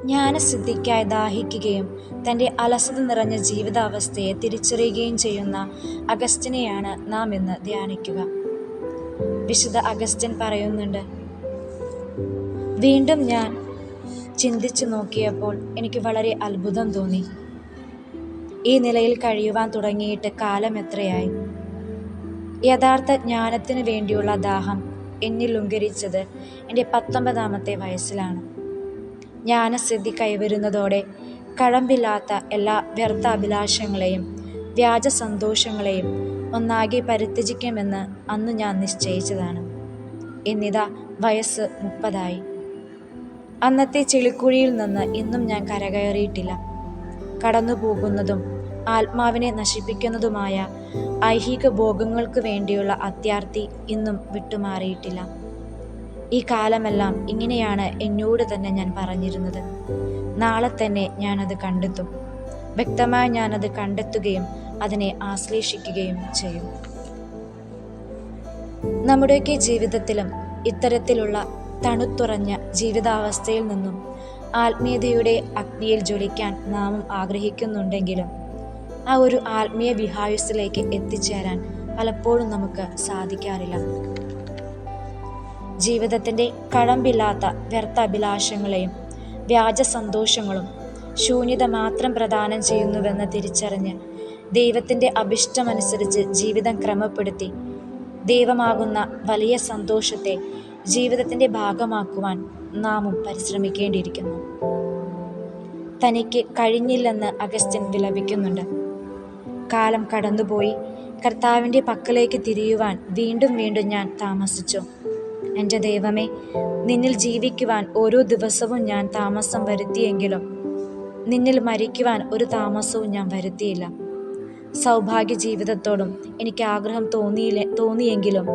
ജ്ഞാനസിദ്ധിക്കായി ദാഹിക്കുകയും തൻ്റെ അലസത നിറഞ്ഞ ജീവിതാവസ്ഥയെ തിരിച്ചറിയുകയും ചെയ്യുന്ന അഗസ്റ്റിനെയാണ് നാം ഇന്ന് ധ്യാനിക്കുക. വിശുദ്ധ അഗസ്റ്റിൻ പറയുന്നുണ്ട്, വീണ്ടും ഞാൻ ചിന്തിച്ചു നോക്കിയപ്പോൾ എനിക്ക് വളരെ അത്ഭുതം തോന്നി. ഈ നിലയിൽ കഴിയുവാൻ തുടങ്ങിയിട്ട് കാലം എത്രയായി. യഥാർത്ഥ ജ്ഞാനത്തിനു വേണ്ടിയുള്ള ദാഹം എന്നിൽ ഉങ്കരിച്ചത് എൻ്റെ 19ാമത്തെ വയസ്സിലാണ്. ജ്ഞാനസിദ്ധി കൈവരുന്നതോടെ കഴമ്പില്ലാത്ത എല്ലാ വ്യർത്ഥ അഭിലാഷങ്ങളെയും വ്യാജ സന്തോഷങ്ങളെയും ഒന്നാകെ പരിത്യജിക്കുമെന്ന് അന്ന് ഞാൻ നിശ്ചയിച്ചതാണ്. എന്നിതാ വയസ്സ് 30ആയി. അന്നത്തെ ചെളിക്കുഴിയിൽ നിന്ന് ഇന്നും ഞാൻ കരകയറിയിട്ടില്ല. കടന്നു പോകുന്നതും ആത്മാവിനെ നശിപ്പിക്കുന്നതുമായ ഐഹിക ഭോഗങ്ങൾക്ക് വേണ്ടിയുള്ള അത്യാർത്തി ഇന്നും വിട്ടുമാറിയിട്ടില്ല. ഈ കാലമെല്ലാം ഇങ്ങനെയാണ് എന്നോട് തന്നെ ഞാൻ പറഞ്ഞിരുന്നത്. നാളെ തന്നെ ഞാനത് കണ്ടെത്തും. വ്യക്തമായി ഞാനത് കണ്ടെത്തുകയും അതിനെ ആശ്ലേഷിക്കുകയും ചെയ്യും. നമ്മുടെയൊക്കെ ജീവിതത്തിലും ഇത്തരത്തിലുള്ള തണുത്തുറഞ്ഞ ജീവിതാവസ്ഥയിൽ നിന്നും ആത്മീയതയുടെ അഗ്നിയിൽ ജ്വലിക്കാൻ നാമും ആഗ്രഹിക്കുന്നുണ്ടെങ്കിലും ആ ഒരു ആത്മീയ വിഹായുസിലേക്ക് എത്തിച്ചേരാൻ പലപ്പോഴും നമുക്ക് സാധിക്കാറില്ല. ജീവിതത്തിൻ്റെ കഴമ്പില്ലാത്ത വ്യർത്ഥ അഭിലാഷങ്ങളെയും വ്യാജ സന്തോഷങ്ങളും ശൂന്യത മാത്രം പ്രദാനം ചെയ്യുന്നുവെന്ന് തിരിച്ചറിഞ്ഞ് ദൈവത്തിൻ്റെ അഭിഷ്ടമനുസരിച്ച് ജീവിതം ക്രമപ്പെടുത്തി ദൈവമാകുന്ന വലിയ സന്തോഷത്തെ ജീവിതത്തിൻ്റെ ഭാഗമാക്കുവാൻ നാമും പരിശ്രമിക്കേണ്ടിയിരിക്കുന്നു. തനിക്ക് കഴിഞ്ഞില്ലെന്ന് അഗസ്റ്റിൻ വിലപിക്കുന്നുണ്ട്. കാലം കടന്നുപോയി. കർത്താവിൻ്റെ പക്കലേക്ക് തിരിയുവാൻ വീണ്ടും വീണ്ടും ഞാൻ താമസിച്ചു. എൻ്റെ ദൈവമേ, നിന്നിൽ ജീവിക്കുവാൻ ഓരോ ദിവസവും ഞാൻ താമസം വരുത്തിയെങ്കിലും നിന്നിൽ മരിക്കുവാൻ ഒരു താമസവും ഞാൻ വരുത്തിയില്ല. സൗഭാഗ്യ ജീവിതത്തോടും എനിക്ക് ആഗ്രഹം തോന്നിയെങ്കിലും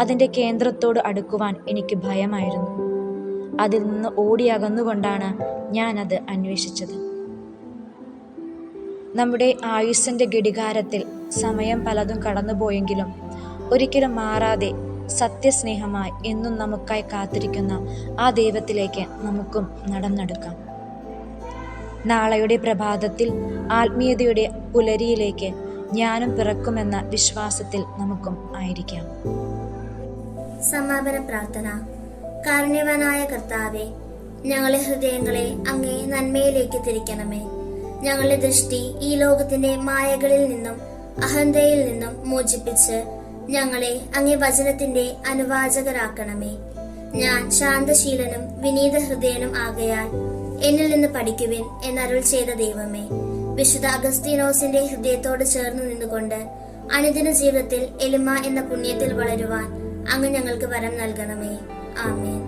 അതിൻ്റെ കേന്ദ്രത്തോട് അടുക്കുവാൻ എനിക്ക് ഭയമായിരുന്നു. അതിൽ നിന്ന് ഓടിയകന്നുകൊണ്ടാണ് ഞാനത് അന്വേഷിച്ചത്. നമ്മുടെ ആയുസ്സിൻ്റെ ഘടികാരത്തിൽ സമയം പലതും കടന്നുപോയെങ്കിലും ഒരിക്കലും മാറാതെ സത്യസ്നേഹമായി എന്നും നമുക്കായി കാത്തിരിക്കുന്ന ആ ദൈവത്തിലേക്ക് നമുക്കും നടന്നെടുക്കാം. നാളെയുടെ പ്രഭാതത്തിൽ ആത്മീയതയുടെ പുലരിയിലേക്ക് ഞാനും പിറക്കുമെന്ന വിശ്വാസത്തിൽ നമുക്കും ആയിരിക്കാം. സമാപന പ്രാർത്ഥന. കാരുണ്യവാനായ കർത്താവേ, ഞങ്ങളുടെ ഹൃദയങ്ങളെ അങ്ങേ നന്മയിലേക്ക് തിരിക്കണമേ. ഞങ്ങളുടെ ദൃഷ്ടി ഈ ലോകത്തിന്റെ മായകളിൽ നിന്നും അഹന്തയിൽ നിന്നും മോചിപ്പിച്ച് ഞങ്ങളെ അങ്ങേ വചനത്തിന്റെ അനുവാചകരാക്കണമേ. ഞാൻ ശാന്തശീലനും വിനീത ഹൃദയനും ആകയാൽ എന്നിൽ നിന്ന് പഠിക്കുവിൻ എന്നരുൾ ചെയ്ത ദൈവമേ, വിശുദ്ധ അഗസ്തീനോസിന്റെ ഹൃദയത്തോട് ചേർന്ന് നിന്നുകൊണ്ട് അനുദിന ജീവിതത്തിൽ എളിമ എന്ന പുണ്യത്തിൽ വളരുവാൻ അങ്ങ് ഞങ്ങൾക്ക് വരം നൽകണമേ. ആമേൻ.